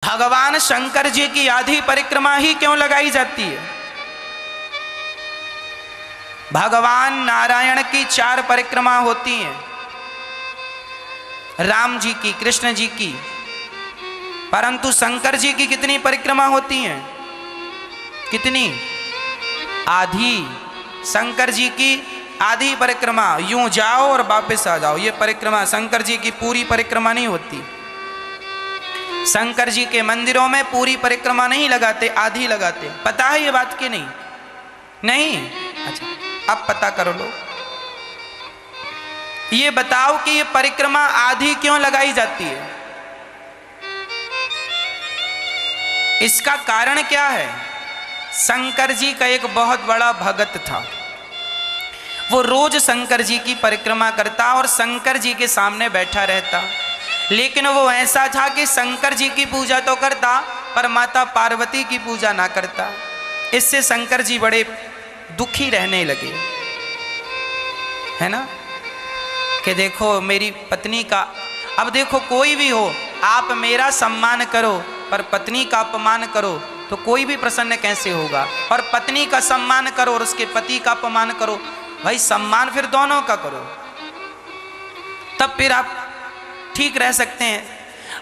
भगवान शंकर जी की आधी परिक्रमा ही क्यों लगाई जाती है? भगवान नारायण की 4 परिक्रमा होती हैं, राम जी की, कृष्ण जी की, परंतु शंकर जी की कितनी परिक्रमा होती हैं? कितनी? आधी। शंकर जी की आधी परिक्रमा, यूं जाओ और वापस आ जाओ, ये परिक्रमा। शंकर जी की पूरी परिक्रमा नहीं होती। शंकर जी के मंदिरों में पूरी परिक्रमा नहीं लगाते, आधी लगाते। पता है ये बात कि नहीं? नहीं? अच्छा, अब पता करो लो। ये बताओ कि ये परिक्रमा आधी क्यों लगाई जाती है? इसका कारण क्या है? शंकर जी का एक बहुत बड़ा भगत था, वो रोज शंकर जी की परिक्रमा करता और शंकर जी के सामने बैठा रहता। लेकिन वो ऐसा था कि शंकर जी की पूजा तो करता पर माता पार्वती की पूजा ना करता। इससे शंकर जी बड़े दुखी रहने लगे, है ना, कि देखो मेरी पत्नी का, अब देखो कोई भी हो, आप मेरा सम्मान करो पर पत्नी का अपमान करो तो कोई भी प्रसन्न कैसे होगा? और पत्नी का सम्मान करो और उसके पति का अपमान करो, भाई सम्मान फिर दोनों का करो, तब फिर आप ठीक रह सकते हैं।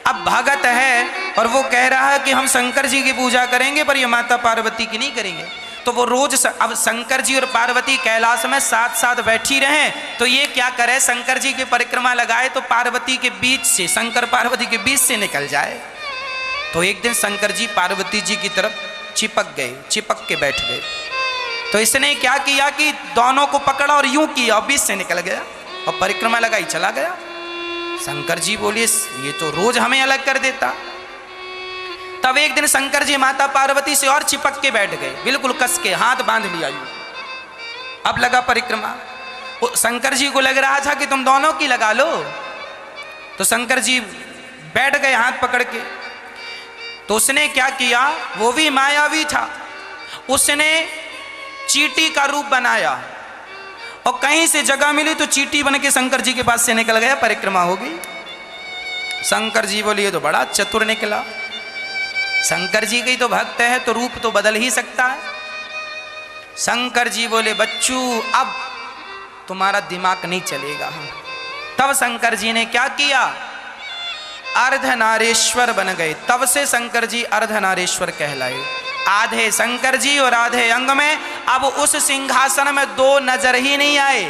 अब भगत है और वो कह रहा है कि हम शंकर जी की पूजा करेंगे पर ये माता पार्वती की नहीं करेंगे। तो वो रोज अब शंकर जी और पार्वती कैलाश में साथ साथ बैठी रहे, तो ये क्या करे, शंकर जी की परिक्रमा लगाए तो पार्वती के बीच से, शंकर पार्वती के बीच से निकल जाए। तो एक दिन शंकर जी पार्वती जी की तरफ चिपक गए, चिपक के बैठ गए। तो इसने क्या किया कि दोनों को पकड़ा और यूं किया और बीच से निकल गया और परिक्रमा लगाई चला गया। शंकर जी बोले ये तो रोज हमें अलग कर देता। तब एक दिन शंकर जी माता पार्वती से और चिपक के बैठ गए, बिल्कुल कस के हाथ बांध लिया यूं। अब लगा परिक्रमा। शंकर जी को लग रहा था कि तुम दोनों की लगा लो, तो शंकर जी बैठ गए हाथ पकड़ के। तो उसने क्या किया, वो भी मायावी था, उसने चींटी का रूप बनाया और कहीं से जगह मिली तो चींटी बन के शंकर जी के पास से निकल गया, परिक्रमा हो गई। शंकर जी बोले ये तो बड़ा चतुर निकला, शंकर जी के तो भक्त है तो रूप तो बदल ही सकता है। शंकर जी बोले बच्चू अब तुम्हारा दिमाग नहीं चलेगा। तब शंकर जी ने क्या किया, अर्धनारेश्वर बन गए। तब से शंकर जी अर्धनारेश्वर कहलाए। आधे शंकर जी और आधे अंग में अब उस सिंहासन में 2 नजर ही नहीं आए,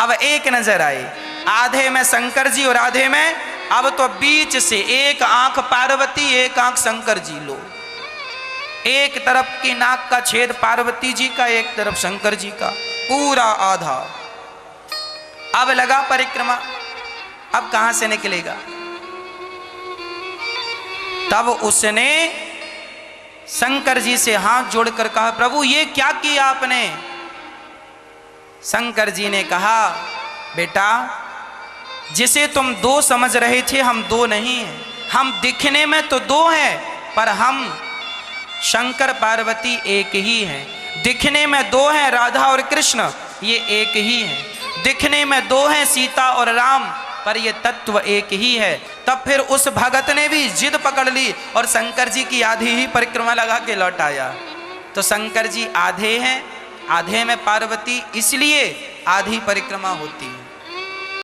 अब एक नजर आए। आधे में शंकर जी और आधे में, अब तो बीच से एक आंख पार्वती एक आंख शंकर जी लो। एक तरफ की नाक का छेद पार्वती जी का, एक तरफ शंकर जी का, पूरा आधा। अब लगा परिक्रमा, अब कहां से निकलेगा? तब उसने शंकर जी से हाथ जोड़कर कहा प्रभु ये क्या किया आपने? शंकर जी ने कहा बेटा जिसे तुम 2 समझ रहे थे हम 2 नहीं हैं, हम दिखने में तो 2 हैं पर हम शंकर पार्वती एक ही हैं। दिखने में 2 हैं राधा और कृष्ण, ये एक ही हैं। दिखने में 2 हैं सीता और राम, पर ये तत्व एक ही है। तब फिर उस भगत ने भी जिद पकड़ ली और शंकर जी की आधी ही परिक्रमा लगा के लौट आया। तो शंकर जी आधे हैं, आधे में पार्वती, इसलिए आधी परिक्रमा होती है।